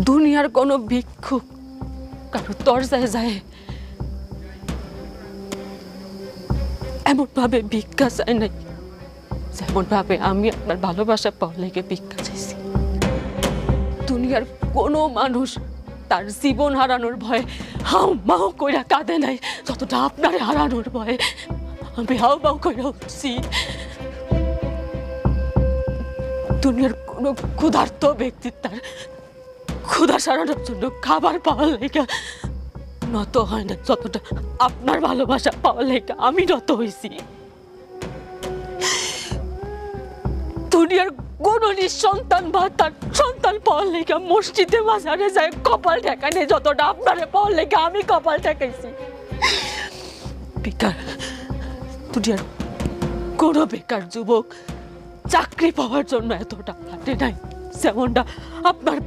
দুনিয়ার কোনো ভিক্ষুক কারো দরজায় যায় এমন ভাবে ভিক্ষা চাই নাই, যেমন ভাবে আমি আপনার ভালোবাসা পাওয়ার লেগে ভিক্ষা চাইছি। দুনিয়ার কোনো মানুষ তার জীবন হারানোর ভয়ে হাউ মাউ কইরা কাঁদে নাই যতটা আপনার হারানোর ভয়ে আমি হাউ মাউ কইরা উঠছি। দুনিয়ার কোনো ক্ষুধার্ত ব্যক্তি তার ক্ষুধা সারানোর জন্য খাবার পাওয়ার লেগে নত হয় না যতটা আপনার ভালোবাসা পাওয়ার লেগে আমি নত হয়েছি। দুনিয়ার কোন নিঃসন্তান বা তার সন্তান পাওয়ার লেগে মসজিদে বাজারে যায় কপাল ঠেকানে যতটা আপনারে পাওয়ার লেগে আমি কপাল ঠেকাইছি। বেকার দুনিয়ার কোন বেকার যুবক চাকরি পাওয়ার জন্য এতটা হাঁটে নাই যেমনটা আপনার